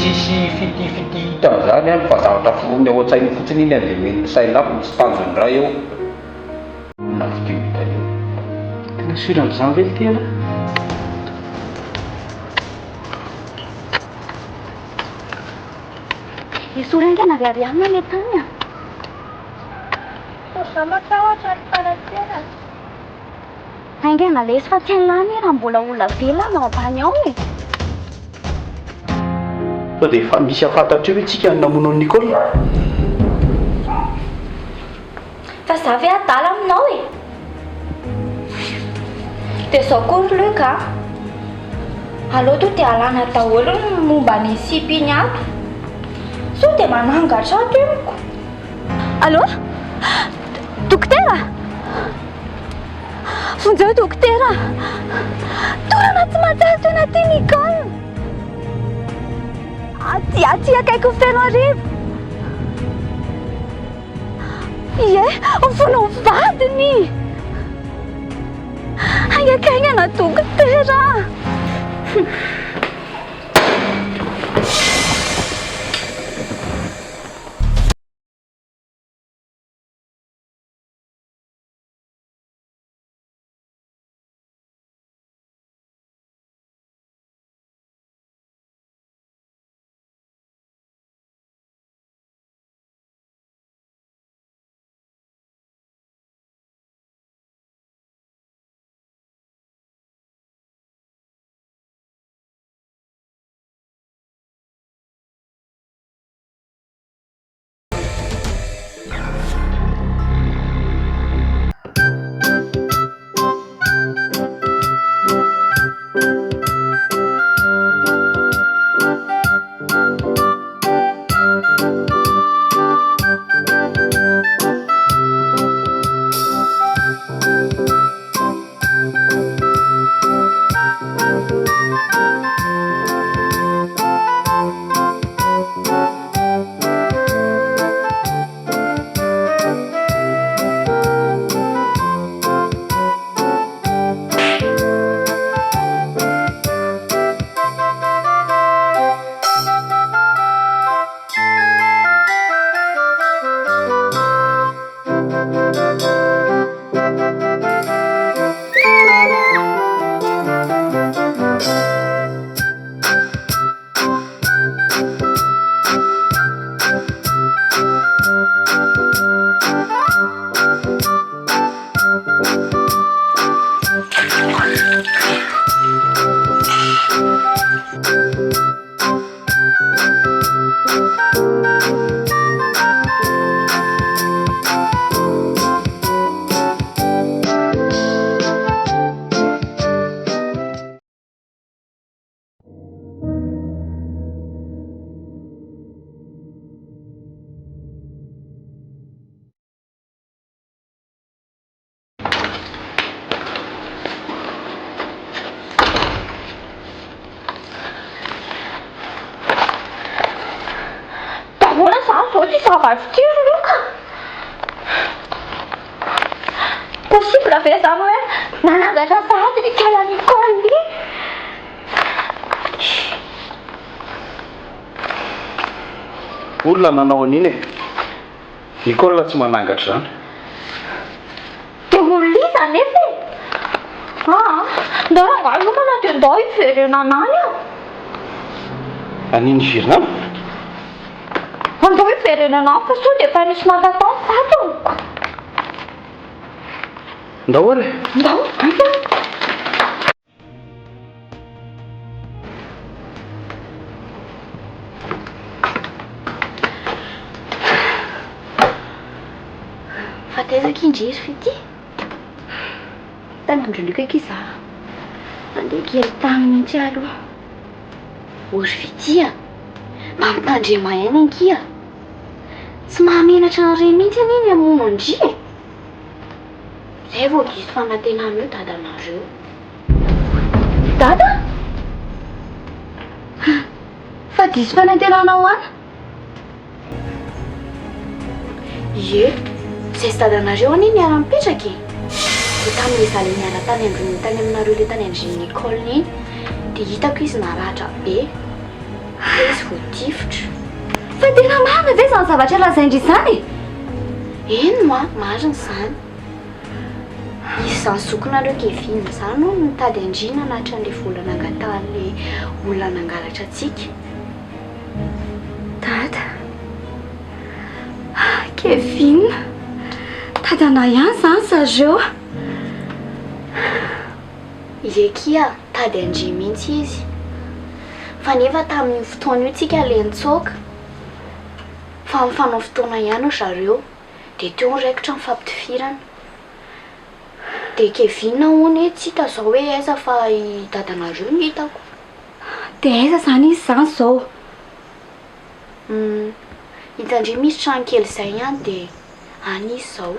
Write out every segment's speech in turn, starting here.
Tsisy fitifity tamin'izany any fa zavatra foiny ao an-tsainy fotsiny iny dia mety sainafo tsy tanjony ray eo nafikihitany eo tena sira amin'izany ve tena isora anganaary amina ny tany matahotra ny faratena aingana lesy fa tsy an'lany raha mbola olona velona ao ambany ao e fa dia efa misy afantatra eo hoe tsika ny namono an'i Nicole fa za ve adala aminao e dia izao kory loka aleo to dia alana daholo ny momba ny sipiny ato so dia manangatra ato emiko allo dokotera fonjeo dokotera torana tsy matsahy toena ty Nicole aty akaiko ny feno arivo ie fonao vadiny aingakaingana dokotera Avy loka possible ve za hoe nanangatra sahady ny kala Nicole olona nanao an'iny e Nicole tsy manangatra zany dia olona nefa ndao rangahy mana dia ndao hiverena anany aho aniny virina andao hiverena anany fa so dia efa nisy mangatao fato ndao ary ndao Fa tezaka indriry fity. Tany andro ndrika kiza. Andeha kely tany mihitsy aloha. Ory fitia. Mampitandre mahena ankia. Tsy mahamenatra an'ireny mihitsy aniny hamono andria. Zay vao diso fanantenana io dadanareo. Dada? Fa diso fanantenana hoana? Ie, zay sy dadanareo aniny niara-mipetraka e. Dia tamin'ilay zaly niala tany androny tany aminareo ilay tany andriny école iny dia hitako izy naratra be. Dia izy voatifotra. Fa tena marina ve izany zavatra lazaindry izany? Eny moa, marina izany. Izy izany zokinareo Kevin izany no mitady andriana nahatra an'ilay vola nangatan'ilay olona nangalatra antsika. Dada. Kevin. Tadana ihany izany zareo. Ekia, tady andry mihitsy izy. Fa nefa tamin'io fotoana io tsika lentsoka. Fa mifanao fotoana ihany zareo. Dia teo niraikitra mifampitifirana. Dia Kevin hono tsy hita zao hoe aiza fa i dadanareo no hitako. Dia aiza izany izy izany izao? Hitandry misy trano kely izay ihany dia any izy izao.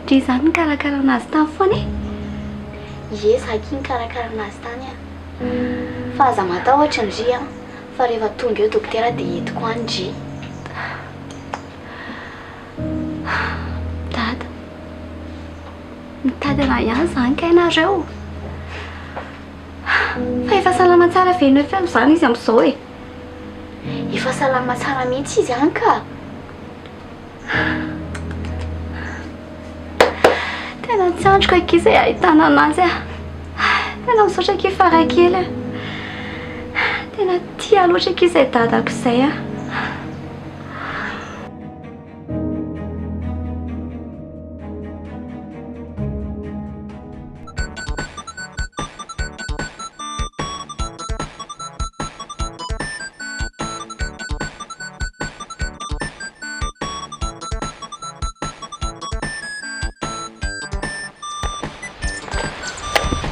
Dry izany nikarakara anazy tany foana e? Ie, zaky nikarakara anazy tany a. Fa aza matahotra ndry a. Fa rehefa tonga eo dokotera dia entiko any ndry. Dada, mitady ana ihany izany ka ianareo. Fa efa salama tsara ve ianao feno izany izy amin'izao e? Efa salama tsara mihitsy izy any ka. Tena tsy androko ankizy e ahitana anazy a. Tena misaotra anki Farakely a. Tena tia loatra ankizy izay dadako izay a.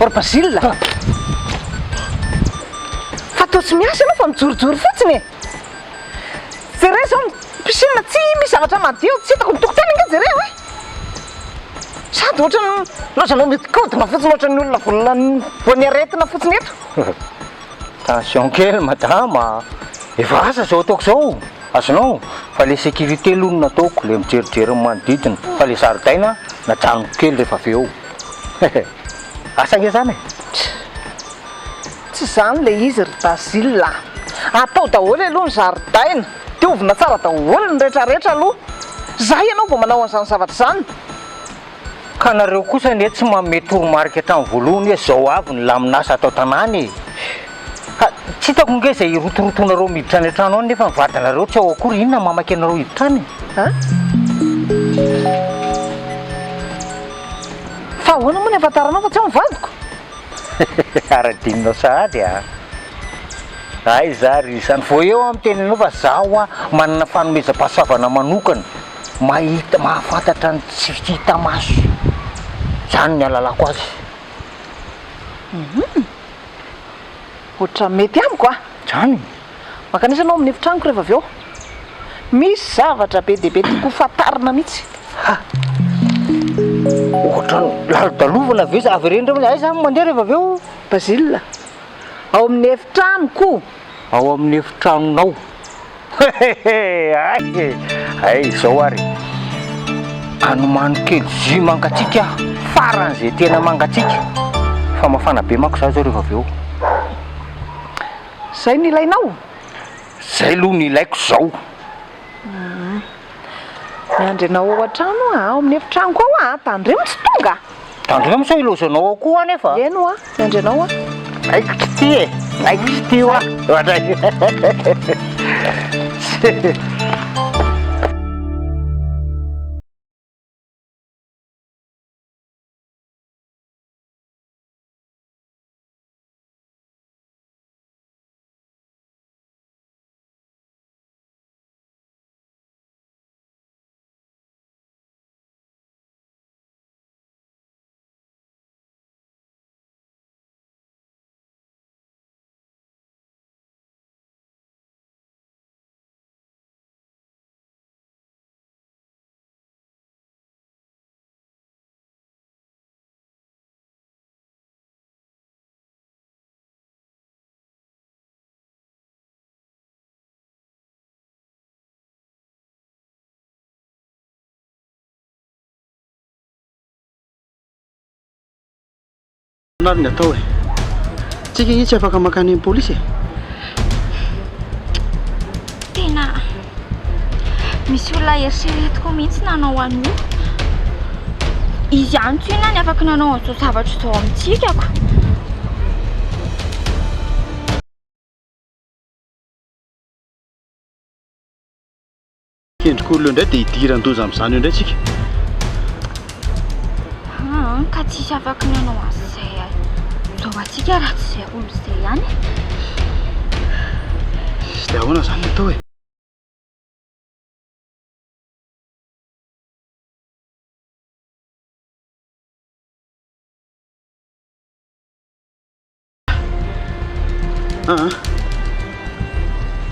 Or Basile. Fatao tsy miasa ianao fa mijorojoro fotsiny e. Jereo zao piscine tsy misy zavatra madio tsy hitako mitokotany inga jereo e. Sady ohatrany loatranao mikodina fotsiny ohatran'ny olona voany aretina fotsiny eto. Tension kely madama. Efa asa zao ataoko zao. Azonao fa le sécurité aloha no nataoko le mijerijery ny manodidina fa le zaridaina natranoko kely rehefa avy eo. Asa nge zany e. Tsy izany le izy ry Basile. Atao daholo aloha ny zaridaina. Diovina tsara daholo ny rehetrarehetra aloha. Zay ianao vao manao an'izany zavatra izany. Ka nareo kosa anie tsy manome toromarika hatramin'ny voalohany hoe zao avy ny laminasa atao tanàny e. Tsy hitako nge izay rotorotonareo miditra any an-trano ao nefa mivadanareo tsy ao akory inona mamaky anareo hiditra any. Fa ahoana moa ny afantaranao fa tsy ao mivadiko? Aradinonao sahady a. Ay zary isany vao eo amin'ny teninao fa zaho a manana fanomezam-pahasoavana manokana mahita mahafantatra ny tsy hita maso. Zany ny alalako azy. Oatra mety amiko a. Zany. Makanisa anao amin'ny efitraniko rehefa avy eo. Misy zavatra be dia be toko fantarina mihitsy. Ohatrany lalo-dalovana ve za avy ireny reo ay zany mandeha rehefa avy eo. Basile. Ao amin'ny efitranoko. Ao amin'ny efitranonao. Ay zao ary. Anomano kely zy mangatsika faran'izay tena mangatsika. Fa mafana be manko za zao rehefa avy eo. Zay ny ilainao? Zay aloha ny ilaiko zao. Miandry anao ao an-trano ao amin'ny efitranoko ao tandremo tsy tonga. Tandremo sao ilozanao ao koa anefa. Eno miandry anao Aiko tsy ty e. Aiko tsy ty Nary ny atao e. Tsika io tsy afaka makany amin'ny polisy e. Tena misy olona eritreretiko mihitsy nanao an'io. Izy ihany tsoina ny afaka nanao an'izao zavatra izao amintsikako. Kendrika olona indray dia hidiran-doza amin'izany io indray tsika. Ka tsisy afaka nanao an'izay zao atsika raha tsy izay olo izay ihany. Sy dia ahoana izany ny atao e.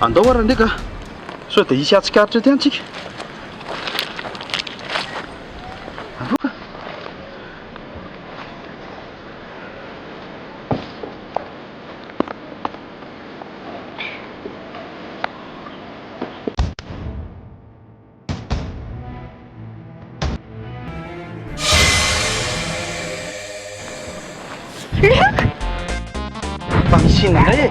Andao ara ndraika sao dia hisy atsikaritra ty antsika. Avoka. Pamisina indray e.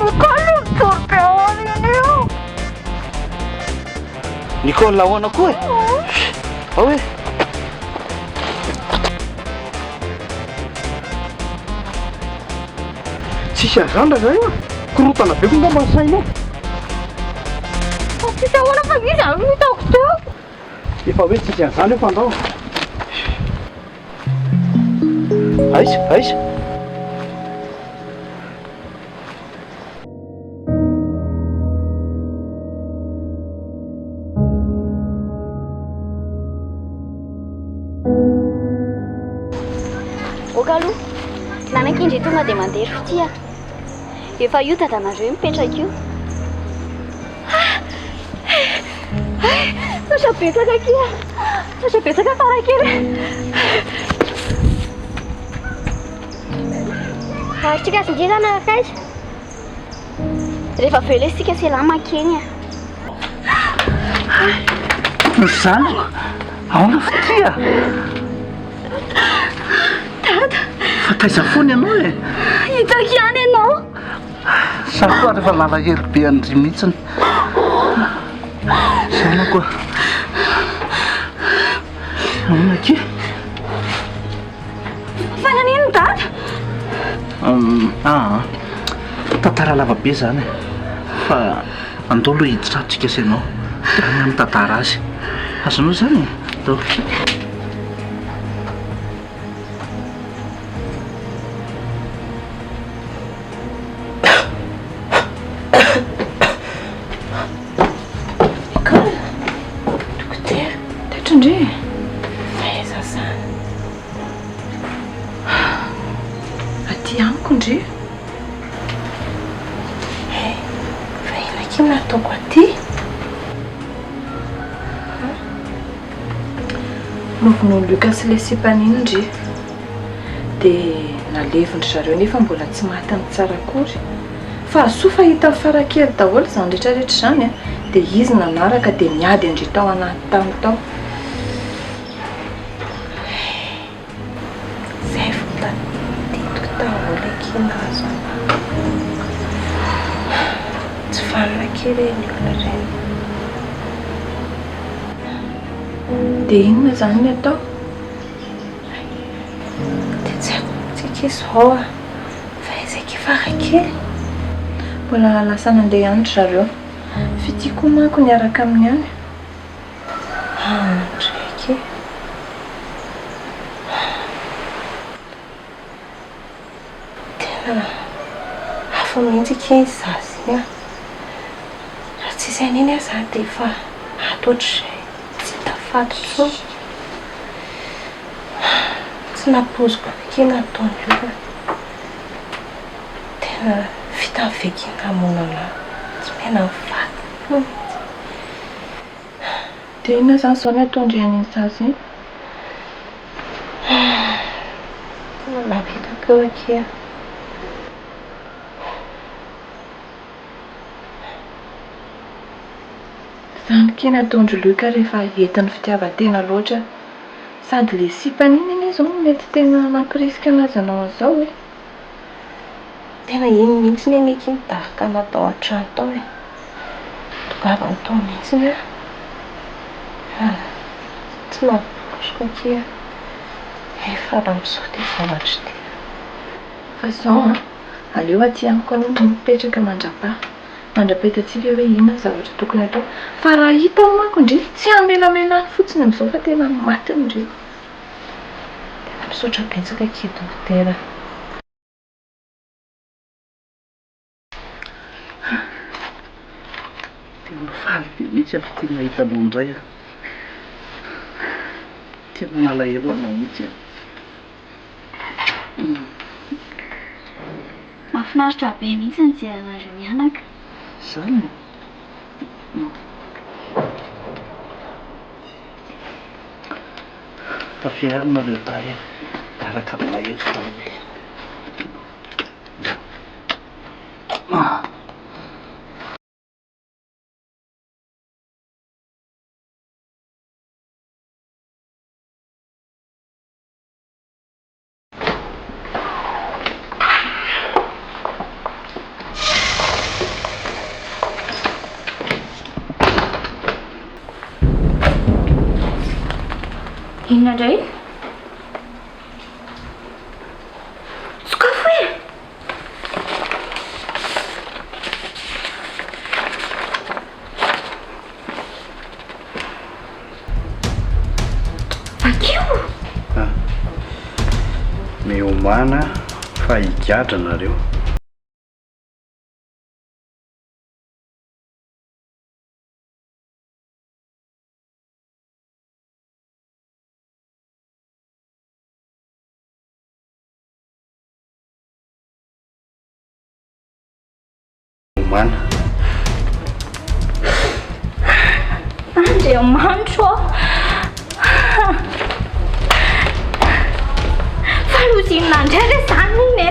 Nicole ahoana koa e. Ao e. Tsisy azandra zay io. Korotana be koa ngamba ny sainao. Tsisy ahoana fa izy amin'ny hitako teo. Efa hoe tsisy an'izany io fandao. Aiza, aiza. Aloha nanakindry tonga dia mandery fitia. Efa io dadanareo mipetraka io. Sasa betsaka kia. Sasa betsaka Farakely. Tsika sindrisana kaiza. Rehefa aveo ilay sika selama kenya. Ny zanako ahoana fitia. Fa taiza foana ianao e. Hitako ihany ianao. Sa koa rehefa lalahelo be andry mihitsiny. Zanako ahoana ke. Fa nanino dada? Tantara lava be zany e. Fa andao aloha hiditra atsika sy ianao. Any mitantara azy. Azonao zany andao. Ndre faiza zany aty amiko ndre fa ina ke nataoko aty novono Lucas le sipaniny ndre dia nalevindry zareo nefa mbola tsy matany tsara akory fa asoa fahita Farakely daholo zany rehetrarehetra zany a dia izy nanaraka dia miady andry tao anaty tany tao. Tsy fanina kely ny olona ireny. Dia inona zany ny atao? Dia tsy haiko tsika izao a. Fa ezaka Farakely. Mbola lasa nandeha andro zareo. Fitiako manko niaraka amin'ny any. Ndraiky. Tena hafa mihitsy ke izy zasy a. Raha tsy izay neny aho zany dia efa ato ohatr'izay tsy tafatotra. Tsy napoziko ke nataony io. Tena vita veky namonana tsy mena mivaky. Dia inona zany izao ny ataondry an'iny zasy? Tena navitako eo akea. Zany ke nataondry Luca rehefa entiny fitiavan-tena loatra sady le sipaniny iny izao mety tena nampirisika anazy anao an'izao e. Tena iny mihitsy ny aniki nidarika natao an-trano tao e. Tokava ny tao mihitsy ny tsy mampikosoka aty efa raha misaoty zavatra ty. Fa izao aleo aty amiko aloha mipetraka mandrapetatsika hoe inona zavatra tokony atao. Fa raha hita manko indri tsy hamelamela fotsiny amin'izao fa tena maty indri. Tena misaotra betsaka kidy dokotera. Tena faly be mihitsy aho tia mahita anao indray a. Tena malahelo anao mihitsy a. Mahafinaritra be mihitsy ny jerenareo mianaka. Izany e. Tafiarina reo tay araka ny mahelo tamin'ilay. Inona indray? Sakafo e! Vakio! Miomana fa higadra nareo. Miomana. Andriamanitro fa lozinona indray re izany iny e.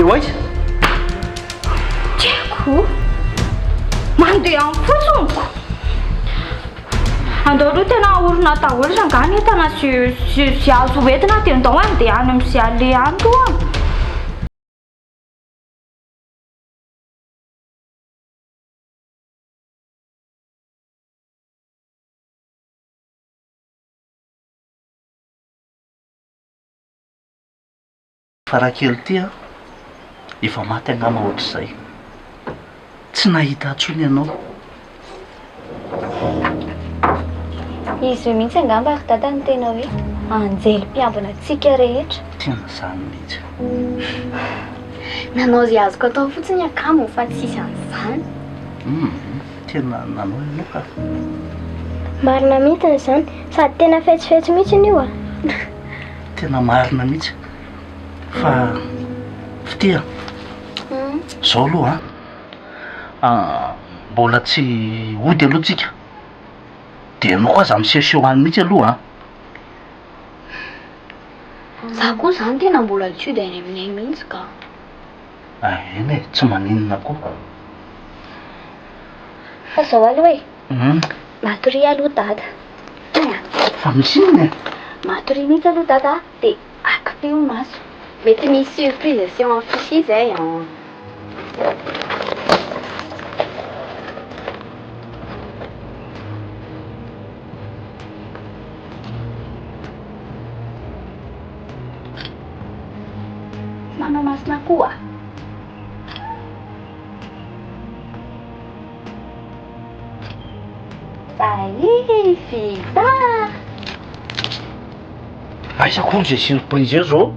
Eo aiza? Tiako mandeha amin'ny fotsoniko. Andao aloha tena orona daholo rangany entana sy azo entina dia andao andeha any amin'izay ale any roa. Farakely ty a, efa maty angamba ohatr'izay. Tsy nahita atsony ianao. Izy mihitsy angamba ary dada ny tena hoe anjely mpiambina antsika rehetra. Tena izany mihitsy. Nanao izay azoko atao fotsiny akamo fa tsisy an'izany. Tena nanao ianao ka. Marina mihitsy izany, sady tena fetsifetsy mihitsy io a. Tena marina mihitsy. Fa fitia zao aloha mbola tsy ody aloha tsika. Dia ianao koa aza misehoseho any mihitsy aloha Za koa zany tena mbola tsy ody any aminay mihitsy ka. eny e, tsy maninona koa. Fa zao aloha e, matory aloha dada. Fa misy inona e? Matory mihitsy aloha dada dia akapio maso. Mety misy surprise sy en fichi izay Manao masina koa. Vai, vita! Aiza koa izay surprise eo zao?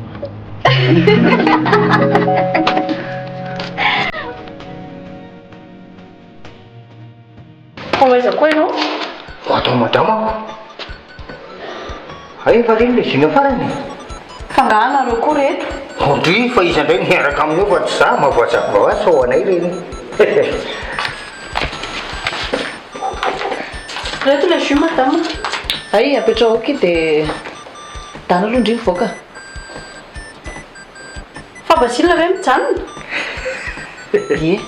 Koa aiza koa ianao? Ho atao madamako. Efa reny le zina farany. Fangahanareo koa reto. Ondry fa izy indray miaraka amin'io fa tsy za mahavoazaka vao azy sao anay reny. Reto le jus madame. Ay, apetrao aky dia dana aloha indry mivoaka. Fa Basile ve mijanona? Ie,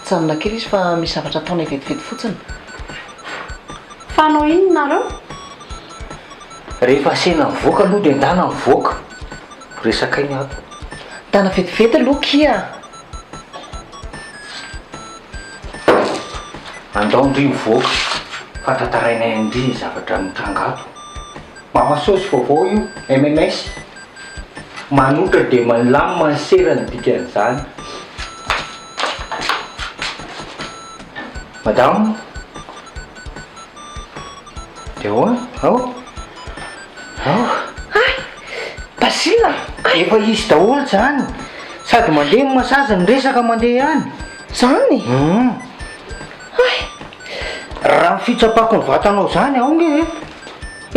mijanona kely izy fa misy zavatra ataonay vetivety fotsiny. Fanao inona nareo? Rehefa sena mivoaka aloha dia ndana mivoaka. Resaka iny ato. Dana vetivety aloha kia. Andao ndry mivoaka. Fantatarainay indry zavatra mitranga ato. Mamasosy vaovao io, MMS. Manotra dia malamina serany dikan'izany. Madame. Dia ahoana? Ao. Ay, Basile. Efa izy daholo zany. Sady mandeha ny masazy ny resaka mandeha ihany. Zany? Raha ny fitsapako ny vatanao zany ao nge.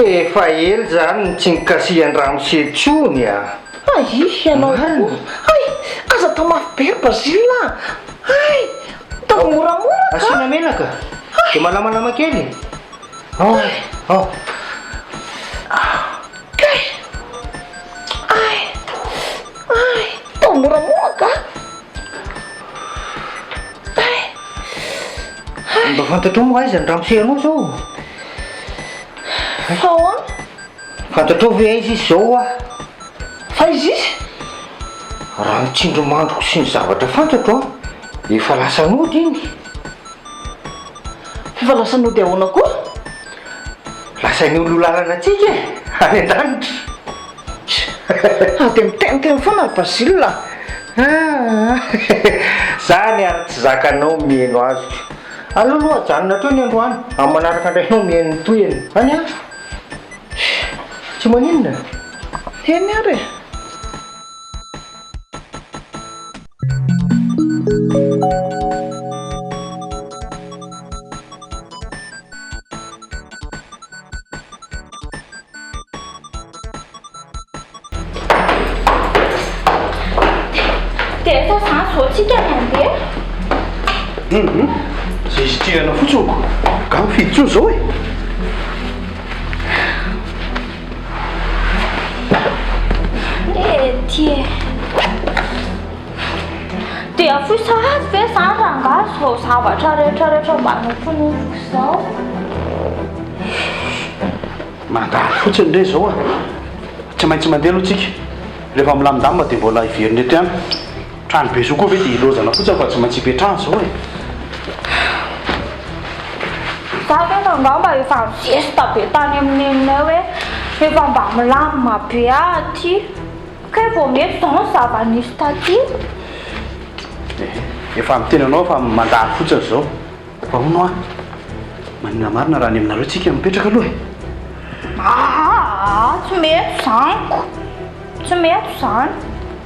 Efa ely zany tsy nikasihan raha misetsony a. Ay, ianao koa. Ay, aza tao mafy be Basile. Ay, tao moramora ka. Asiana menaka. Dia malamalama kely. Ao. Ay, tao moramora ka. Mba fantatrao moa aiza ny raha misehanao zao. Ahoana? Fantatrao ve aiza izy zao a? Fa izy izy? Raha mitsindro mandroko sy ny zavatra fantatro a. Efa lasa nody iny. Efa lasa nody ahoana koa? Lasa ny olo lalana atsika any an-danitra. Dia miteniteny foana ry Basile. Zany ary tsy zakanao mihaino azy. Aloha ajanona teo ny androany. Amin'ny manaraka andrainao mihaino ny toyany. Any a? Tsy maninona? Eny ary. Dia efa zany zao tsika mandeha. Zay izy tirana fotsiny ka mifidy tsony zao e. Tie. Dia foy sahady ve zany rangazy vao zavatra rehetrarehetra mba nofinofiko izao. Mandalo fotsiny re zao a. Tsy maintsy mandeha aloha tsika. Rehefa milamindamina dia mbola iveriny eto ihany. Trano be so koa ve dia ilozana fotsiny fa tsy maintsy hipetrahana zao e. Za tena angamba efa mizesta be tany aminay hoe efa mba milamina be aty. Ka vao mety zao ny zava-nisy taty. Efa miteny anao fa mandalo fotsiny zao. Fa hono a. Manina marina raha ny aminareo tsika mipetraka aloha e. Tsy mety zaniko. Tsy mety zany.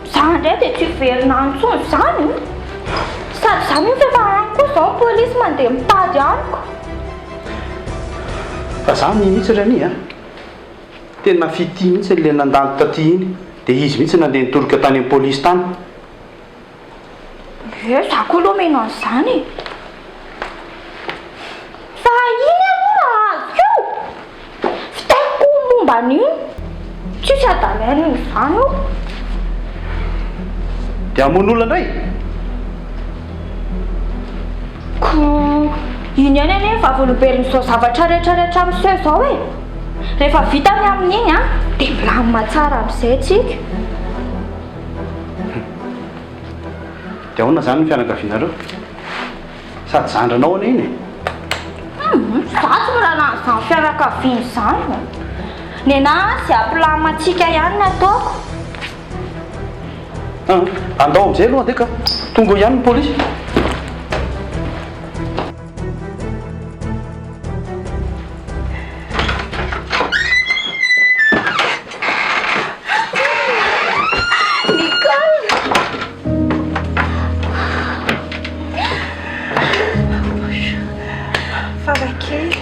Zany ndray dia tsy verina antsony zany. Sady za mihitsy efa aniko zao polisy mandeha mitady aniko. Fa za mihitsy rany a. Tena fity mihitsy le nandalo taty iny. Dia izy mihitsy nandeha nitoroka tany amin'ny polisy tany. Za koa aloha mino an'izany. Fa iny aloha azo io. Fitaiko momba an'iny. Tsisy adalaina izany io. Dia hamono olona indray. Iny ihany anie efa voalobelin'izao zavatra rehetrarehetra amin'izay zao e. Rehefa vita ny amin'iny a, dia milamina tsara amin'izay tsika. Dia ahoana zany ny fianakavianareo? Sady zandranao anie iny e. Za tsy mirana an'izany fianakaviana izany. Ny anahy izay ampilamintsika ihany no ataoko. Andao amin'izay aloha dia ka tonga ihany ny polisy. Farakely.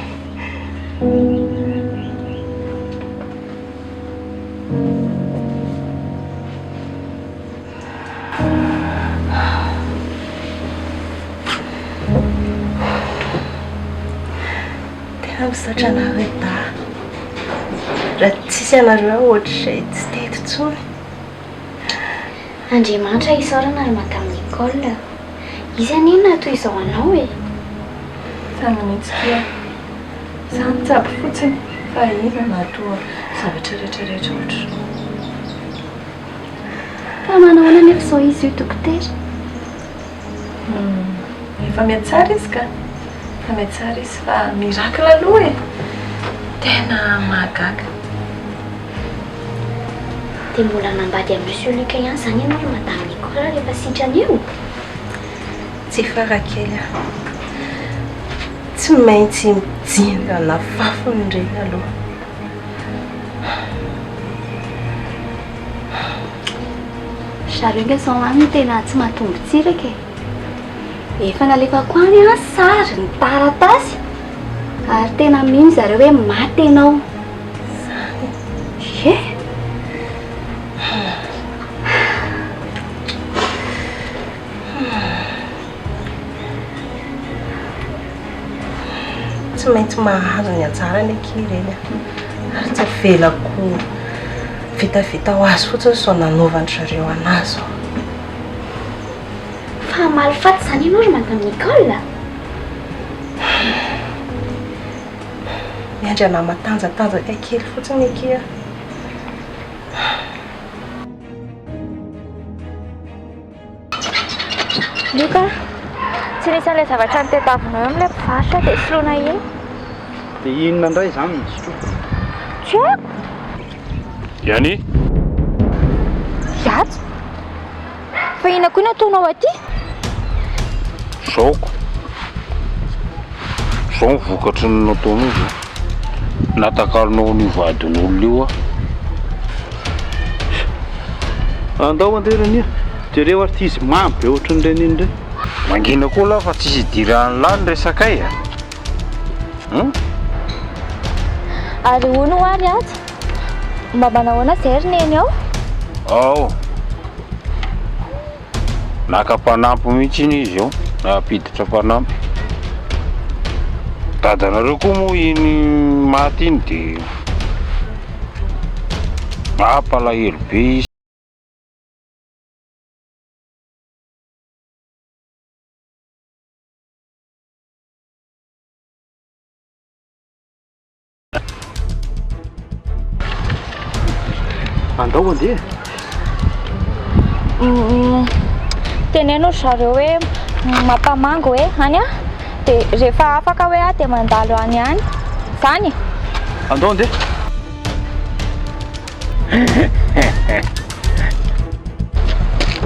Misaotra anareo da raha tsisy anareo ohatr'izay tsy teto intsony. Andriamanitra isaorana ary matamin'ny école. Izy aninona toy izao anao e? Tany mihitsy kia izany tsapy fotsiny fa iza natoa zavatra rehetrarehetra ohatra. Fa manao ahoana nefa izao izy io dokotera? Efa mihatsara izy ka. Efa mihatsara izy fa mirakla aloha e. Tena mahagaga. Dia mbola nambady amin'ny Monsieur Luc ihany izany ianao ry matamin'ny école rehefa sitrana eo? Tsy Farakely aho. Tsy maintsy mijinga na fafony indreny aloha. Zareo nge izao any tena tsy mahatombo tsiraka e. Efa nalefako any a sary ny taratasy ary tena mino zareo hoe maty ianao. Ye? Tsy maintsy mahazo ny anjara ny akireny ary tsy avelako vitavita ho azy fotsiny sao nanaovany zareo anazy. Fa malifaty izany ianao ry matamin'ny école? Miandry ana matanjatanjaka kely fotsiny akia. Luka, tsy nisy an'ilay zavatra nitetavinao eo amin'ilay mpivarotra dia soloina iny. Dia inona indray izany ny sotroako? Tsy haiko. Iany? Iatso. Fa inona koa nataonao aty? Zaoko. Zao ny vokatry ny nataonao izao. Natakarinao ny vadin'olona io a. Andao anderania. Jereo artisy mamy be ohatran'ireny iny ireny. Mangina koa laha fa tsisy idirany lany resakay a. Ary hono ho ary ato. Mba manahoana izay ry neny ao? Ao. Naka-panampy mihitsy iny izy ao. Napiditra mpanampy. Dadanareo koa moa iny maty iny dia mampalahelo be izy. Andao andeha. Teneno zareo hoe mampamango hoe any a dia rehefa afaka hoe dia mandalo any any. Izany. Andao andeha.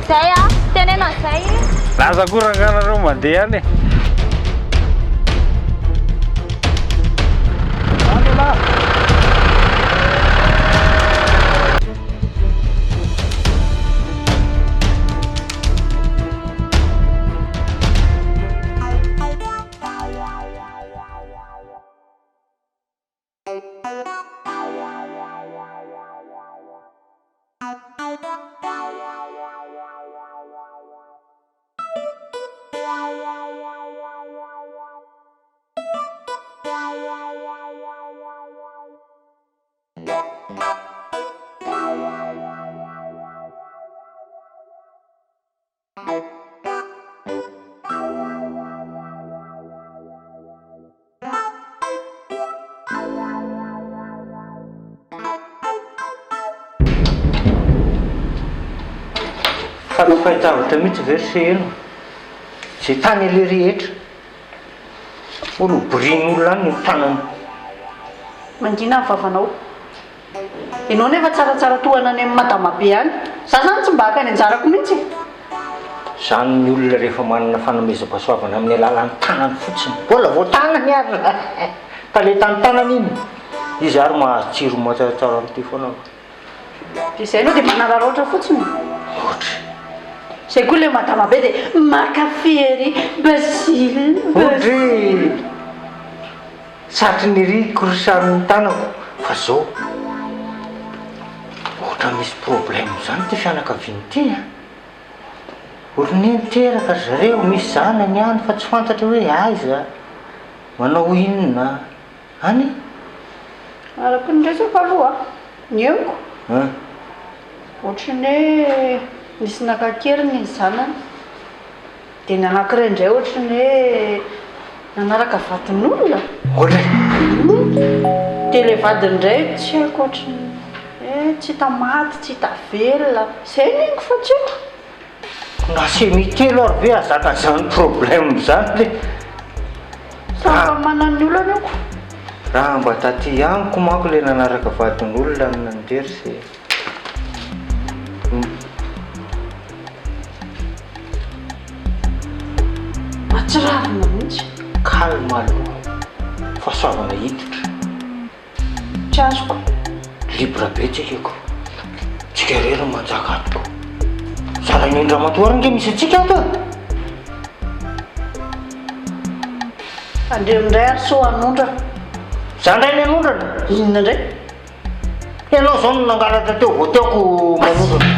Izay a, teneno izay. Laza koa ranganareo mandeha any e. Fahitavatra mihitsy verseno izay tany ile rehetra olo borian'olona any ny tanany. Mangina ny vavanao. Ianao nefa tsaratsara tohana any amin'ny madama be any. Za zany tsy mba haka ny anjarako mihitsy. Izany ny olona rehefa manana fanomezam-pahasoavana amin'ny alalan'ny tanany fotsiny. Mbola voatanany ary ka le tantanany iny izy ary mahatsiro matsaratsara amin'ity foana. Izay anao dia manarara ohatra fotsiny. Ohatra. Izay koa ilay madama be dia makafery Basile. Ohatra satry ny ry korosarin'ny tanako fa zao ohatra misy problème zany ty fianakaviany ty a. Ohatrany niteraka zareo misy zanany any fa tsy fantatra hoe aiza manao inona Any? araka ny resaka aloha ny eoko ohatrany hoe nisy nakakeriny ny zanany dia ny anankiray indray ohatrany hoe nanaraka vadin'olona Ohatra? dia ilay vadiny indray tsy haiko ohatrany tsy hita maty tsy hita velona izay niko fa tsy haiko Nase mitelo ary ve azaka zany problème zany le samy manany olona eoko raha mba taty amiko manko le nanaraka vadin'olona nandery se atsiravina mihitsy calme aloha fahasoavana hiditra tsy azoko libre be tsikako tsika rery manjaka atoko sara indrindra matoary nge misy atsika ato andreo indray ary so anondrana za ndray ny anondrana inona indray ianao zao no nangalatra teo vao teoko manondrana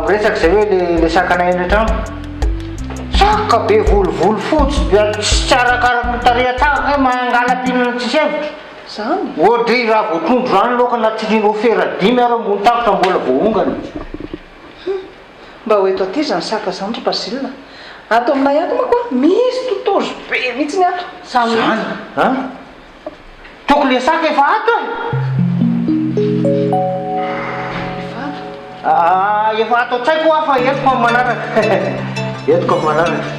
miresaka zay hoe le sakanay any an-trano saka be volovolo fotsy dia tsy tsarakaraka tarehatsaka hoe mangalam-pinana tsisy hevitra zany ohatra raha voatrondro zany loka na tsirino fera dimy ary ambony takotra mbola voaongana mba ho eto aty zany saka zany ry Basilina ato aminay ato manko misy totozy be mihitsy ny ato zany toko le saka efa ato efa ato tsaiko aho fa entiko amin'ny manaraka entiko amin'ny manaraka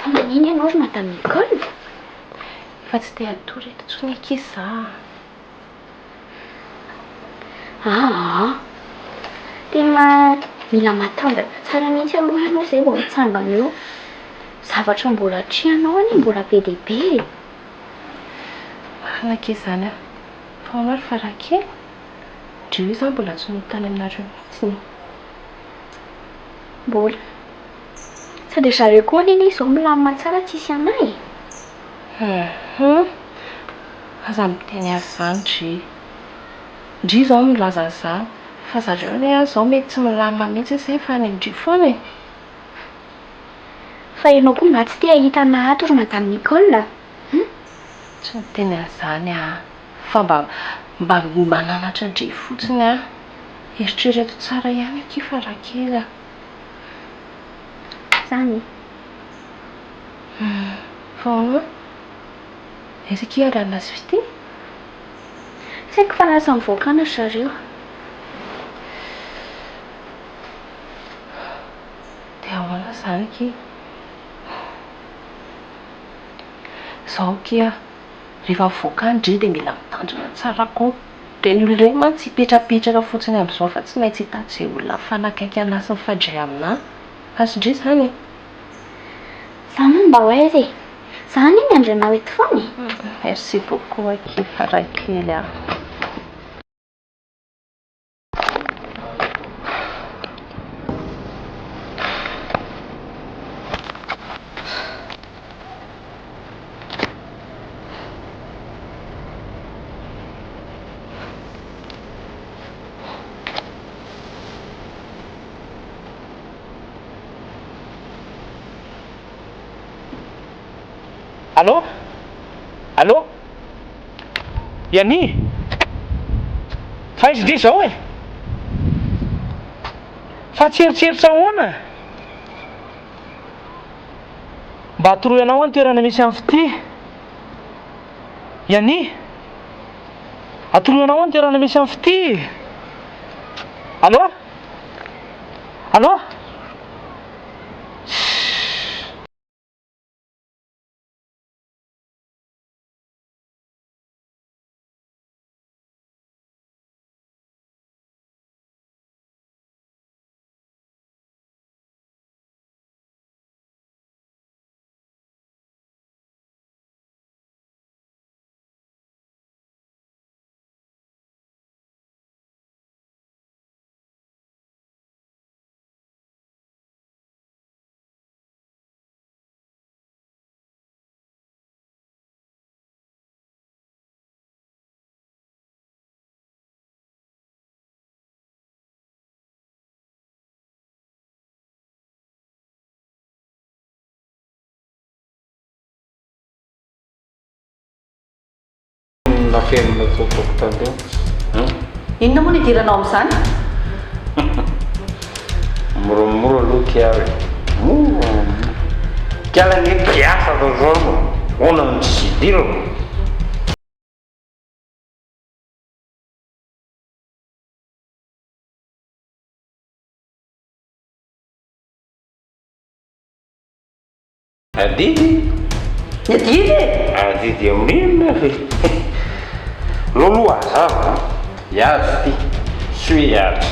Manino ianao ry madame Nicole? Fa tsy te hatory eto tsony ankizy za. Tena mila matandra tsara mihitsy aloha ianao izay vao mitsangana eo. Zavatra mbola trehanao any mbola be dia be. Marina ankizy zany fa maro Farakely ndreo io zany mbola tsy notany aminareo mihitsy. Mbola sady zareo koa neny izao milamina tsara tsisy anay. Aza miteny azy zany ndry zao milaza za fa zareo ne zao mety tsy milamina mihitsy se fa ny ndry foana e. Fa ianao koa mba tsy te hahita ana ato ry madame Nicole. Tsy miteny an'izany fa mba nanatra ndry fotsiny eritrereto tsara ihany aky Farakely. Zany fa ezaka iarana azy fity saiko fa lasa mivoaka ana zareo. dia ahoana zany ki zao kia rehefa mivoaka ndry dia mila mitandrina tsara koa dia ny olona ireny mantsy hipetrapetraka fotsiny amin'izao fa tsy maintsy hitady izay olona fanakaiky anahy sy mifandray aminahy azondry zany za moa mba ho aiza e zany iny andranao eto foana e. Merci beaucoup aky Farakely. Allô? Allô? Iany? Fa izy ndry zao e? Fa tseritreritra ahoana? Mba atoroy anao ny toerana misy amin'ny fity. Iany? Atoroy anao ny toerana misy amin'ny fity. Allô? Allô? na fiainana tokotoko tanteo. Inona moa ny idiranao amin'izany? Moramora aloha kiara. Kiala ny kiasa atao zao. Hoana ny tsy idirako. Adidy? Adidy? Adidy amin'inona fe? Loloa azava. Iady ty. Sy iady.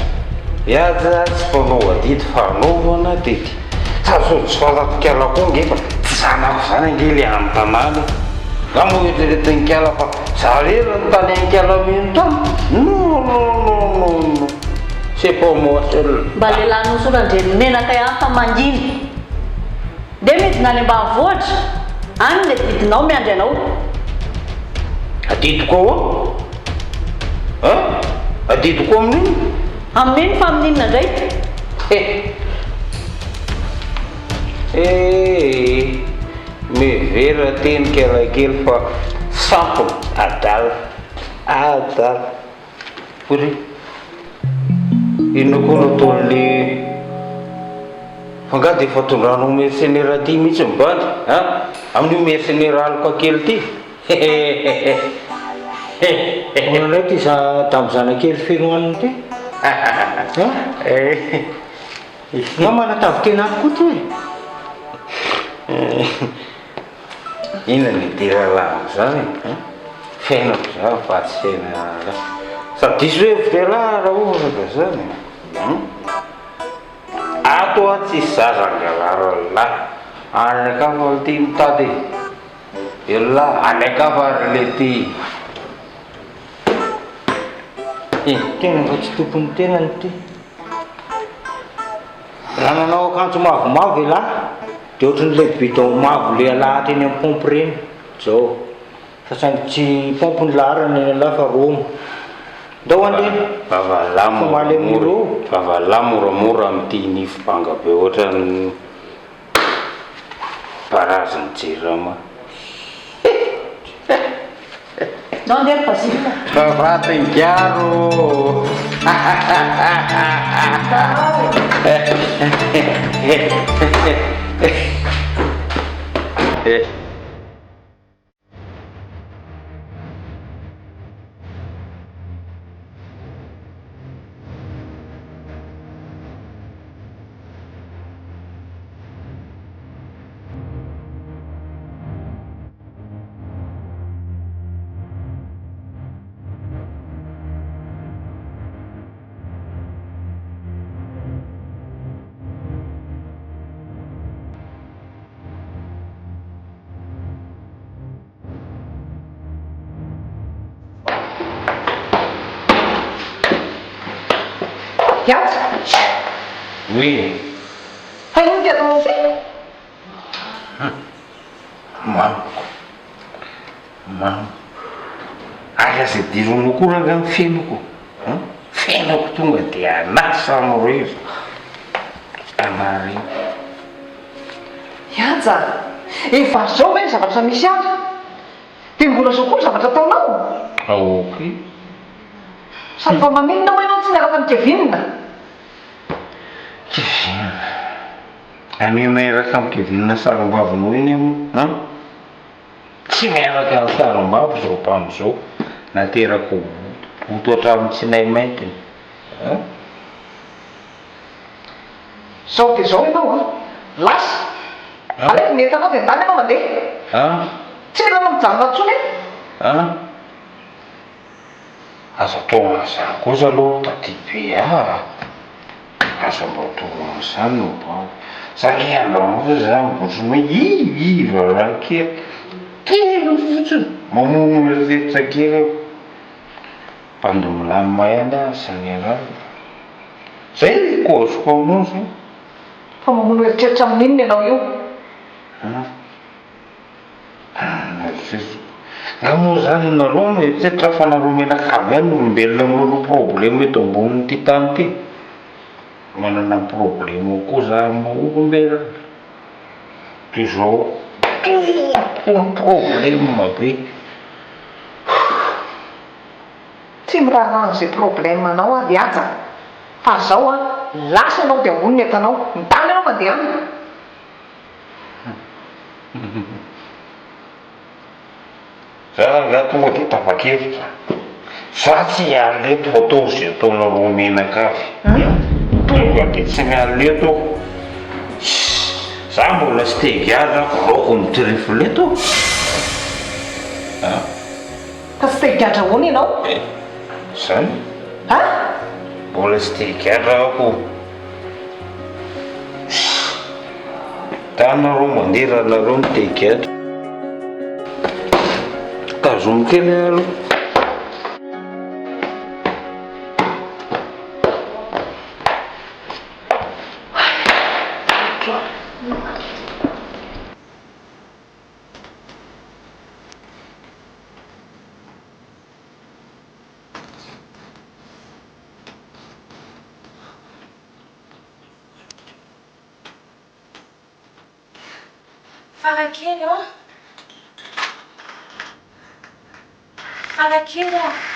Iady tsy fanao adidy fa anaovana adidy. Sady tsy fantako kiala koa ngefa tsy zanako zany angely amin'ny tanàna. Nga moa eritreretin'ny kiala fa zarera ny tany an-kiala mino tany. Non. C'est pas moi seul. Mba lehilahy nosorandreny menaka ihany fa manginy. Dia midina any ambanivohitra, any le didinao miandry anao. Adidiko ao? Adidiko amin'iny? Amin'iny fa amin'inona indray? Mivera teny kelakely fa sampony adala. Ory, inona koa nataon'le fanga dia efa tondrano mercenaire ty mihitsy mibandy amin'io mercenaire alika kely ty. Ndraiky ty tamin'ny zanakely fenoaniny ty. Nga manatavy tena koa ty. Inona ny diralamo zany? Fiainako zany fa tsy fiaina. Sady diso hoe fitela raha ohatra zany. Ato tsy zaza angalaralahy. Anakafa ty mitady. Ela anakafa le ty. Tena fa tsy tompony tenany ty. Raha nanao akanjo mavomavo elahy dia ohatran'ilay bidon mavo le alahatra eny amin'ny pompe reny. Zao. Fa saingy tsy pompe ny laharany eny elahy fa Roma. Ndao andeha. Vavalahy moramora amin'ity nify-panga be ohatran'ny baraziny jirama. Ndao andeha pasifika. Vavatengaro. Yatsy? Oui. Hay ny tiatanao sy? Mamako. Aka izay dironao koa raha ny fenoko. Fenoko tonga dia anasa am'rery. Anary. Yatsa, efa zao hoe ny zavatra misy azy. Dia mbola zao koa ny zavatra ataonao. Aoky. Sady fa maminina moa ianao tsy niaraka amin'ny Kevinina. Kevinina. Anio miaraka amin'ny Kevinina sarom-bavinao iny amo. Tsy miaraka amin'ny sarom-bavo zao mpamin'izao. Naterako boto hatramin'ny tsy nay mainty. Zao dia zao ianao lasa. Aleko ny entanao dia an-tany ianao mandeha. Tsy rano mijanona intsony e. Aza tao an'izany kosa aloha taty be aza mba tao an'izany no bao. Satria andao zany bosome iva raha kely. Telo fotsiny mamono eritseritra kely aho. Mpandomilany mahenda zany ianao. Zay le koziko aminao zay. Fa mamono eritreritra amin'inona ianao io? Nga moa zany nareo mieritreritra fa nareo menakavy ihany olombelona amin'olo problema eto ambonin'ity tany ity. Manana problema koa za amin'ny olombelona. Dia zao problema be. tsy miraharaha zay problemanao a diaja fa zao a lasa anao dia ambony ny entanao mitany anao mandeha any za za tonga dia tapa-kevitra za tsy hiala leto fa atao zay ataonareo menakavy tonga dia tsy miala leto za mbola sy tegiaza valaoko mitirifo leto ka tsy tehigadra ahoana ianao zany mbola sy tehigadra ako tanareo mandeha ranareo mitehigadra tazomy kely aloha Farakely Farakely